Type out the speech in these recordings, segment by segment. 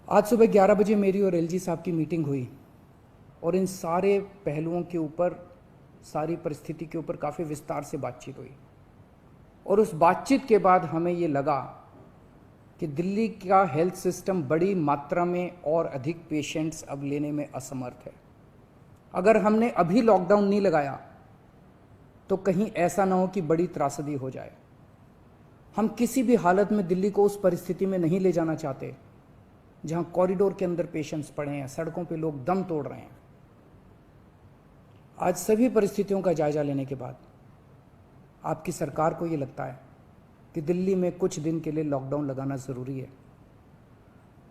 आज सुबह 11 बजे मेरी और एलजी साहब की मीटिंग हुई और इन सारे पहलुओं के ऊपर, सारी परिस्थिति के ऊपर काफ़ी विस्तार से बातचीत हुई। और उस बातचीत के बाद हमें ये लगा कि दिल्ली का हेल्थ सिस्टम बड़ी मात्रा में और अधिक पेशेंट्स अब लेने में असमर्थ है। अगर हमने अभी लॉकडाउन नहीं लगाया तो कहीं ऐसा ना हो कि बड़ी त्रासदी हो जाए। हम किसी भी हालत में दिल्ली को उस परिस्थिति में नहीं ले जाना चाहते जहां कॉरिडोर के अंदर पेशेंट्स पड़े हैं, सड़कों पे लोग दम तोड़ रहे हैं। आज सभी परिस्थितियों का जायजा लेने के बाद आपकी सरकार को ये लगता है कि दिल्ली में कुछ दिन के लिए लॉकडाउन लगाना ज़रूरी है,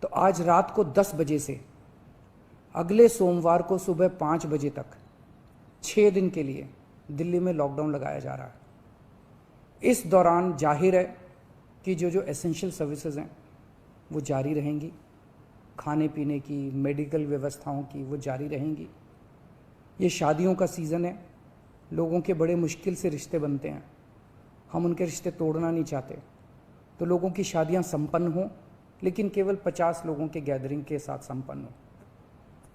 तो आज रात को 10 बजे से अगले सोमवार को सुबह 5 बजे तक 6 दिन के लिए दिल्ली में लॉकडाउन लगाया जा रहा है। इस दौरान जाहिर है कि जो एसेंशियल सर्विसेज हैं वो जारी रहेंगी, खाने पीने की, मेडिकल व्यवस्थाओं की वो जारी रहेंगी। ये शादियों का सीज़न है, लोगों के बड़े मुश्किल से रिश्ते बनते हैं, हम उनके रिश्ते तोड़ना नहीं चाहते, तो लोगों की शादियां संपन्न हों, लेकिन केवल 50 लोगों के गैदरिंग के साथ संपन्न हो।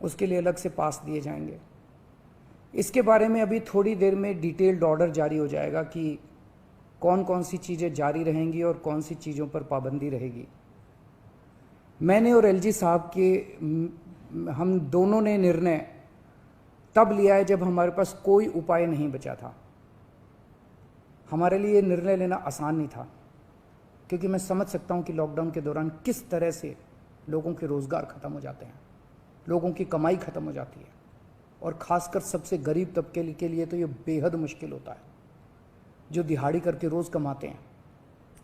उसके लिए अलग से पास दिए जाएंगे। इसके बारे में अभी थोड़ी देर में डिटेल्ड ऑर्डर जारी हो जाएगा कि कौन कौन सी चीज़ें जारी रहेंगी और कौन सी चीज़ों पर पाबंदी रहेगी। मैंने और एलजी साहब के हम दोनों ने निर्णय तब लिया है जब हमारे पास कोई उपाय नहीं बचा था। हमारे लिए निर्णय लेना आसान नहीं था, क्योंकि मैं समझ सकता हूं कि लॉकडाउन के दौरान किस तरह से लोगों के रोज़गार ख़त्म हो जाते हैं, लोगों की कमाई ख़त्म हो जाती है, और ख़ासकर सबसे गरीब तबके के लिए तो ये बेहद मुश्किल होता है। जो दिहाड़ी करके रोज़ कमाते हैं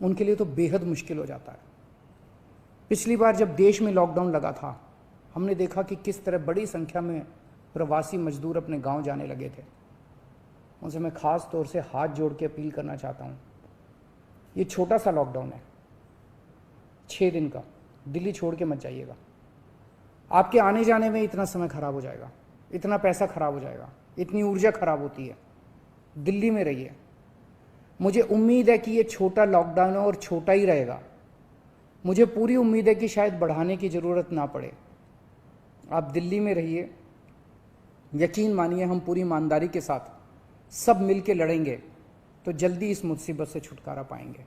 उनके लिए तो बेहद मुश्किल हो जाता है। पिछली बार जब देश में लॉकडाउन लगा था, हमने देखा कि किस तरह बड़ी संख्या में प्रवासी मजदूर अपने गांव जाने लगे थे। उनसे मैं ख़ास तौर से हाथ जोड़ के अपील करना चाहता हूं, ये छोटा सा लॉकडाउन है, 6 दिन का, दिल्ली छोड़ के मत जाइएगा। आपके आने जाने में इतना समय खराब हो जाएगा, इतना पैसा खराब हो जाएगा, इतनी ऊर्जा खराब होती है। दिल्ली में रहिए। मुझे उम्मीद है कि ये छोटा लॉकडाउन है और छोटा ही रहेगा। मुझे पूरी उम्मीद है कि शायद बढ़ाने की ज़रूरत ना पड़े। आप दिल्ली में रहिए, यकीन मानिए हम पूरी ईमानदारी के साथ सब मिल के लड़ेंगे तो जल्दी इस मुसीबत से छुटकारा पाएंगे।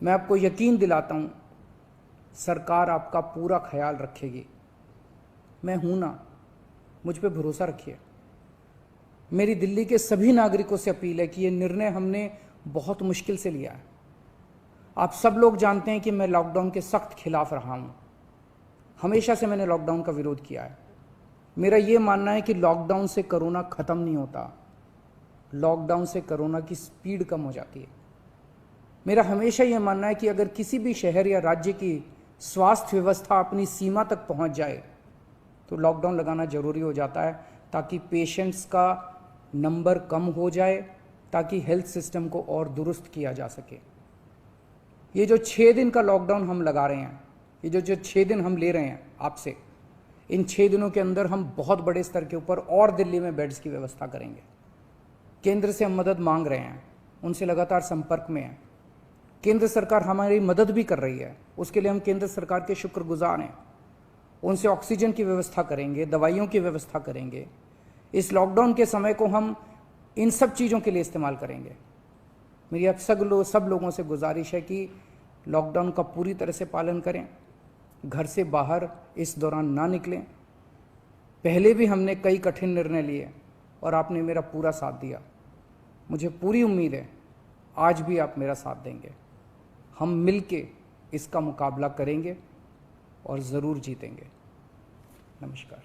मैं आपको यकीन दिलाता हूँ, सरकार आपका पूरा ख्याल रखेगी। मैं हूँ ना, मुझ पे भरोसा रखिए। मेरी दिल्ली के सभी नागरिकों से अपील है कि ये निर्णय हमने बहुत मुश्किल से लिया है। आप सब लोग जानते हैं कि मैं लॉकडाउन के सख्त खिलाफ रहा हूँ, हमेशा से मैंने लॉकडाउन का विरोध किया है। मेरा ये मानना है कि लॉकडाउन से कोरोना ख़त्म नहीं होता, लॉकडाउन से कोरोना की स्पीड कम हो जाती है। मेरा हमेशा ये मानना है कि अगर किसी भी शहर या राज्य की स्वास्थ्य व्यवस्था अपनी सीमा तक पहुँच जाए तो लॉकडाउन लगाना ज़रूरी हो जाता है, ताकि पेशेंट्स का नंबर कम हो जाए, ताकि हेल्थ सिस्टम को और दुरुस्त किया जा सके। ये जो 6 दिन का लॉकडाउन हम लगा रहे हैं, ये जो 6 दिन हम ले रहे हैं आपसे, इन 6 दिनों के अंदर हम बहुत बड़े स्तर के ऊपर और दिल्ली में बेड्स की व्यवस्था करेंगे। केंद्र से हम मदद मांग रहे हैं, उनसे लगातार संपर्क में हैं। केंद्र सरकार हमारी मदद भी कर रही है, उसके लिए हम केंद्र सरकार के शुक्रगुजार हैं। उनसे ऑक्सीजन की व्यवस्था करेंगे, दवाइयों की व्यवस्था करेंगे। इस लॉकडाउन के समय को हम इन सब चीज़ों के लिए इस्तेमाल करेंगे। मेरी अब सब लोगों से गुजारिश है कि लॉकडाउन का पूरी तरह से पालन करें, घर से बाहर इस दौरान ना निकलें। पहले भी हमने कई कठिन निर्णय लिए और आपने मेरा पूरा साथ दिया। मुझे पूरी उम्मीद है आज भी आप मेरा साथ देंगे। हम मिलके इसका मुकाबला करेंगे और ज़रूर जीतेंगे। नमस्कार।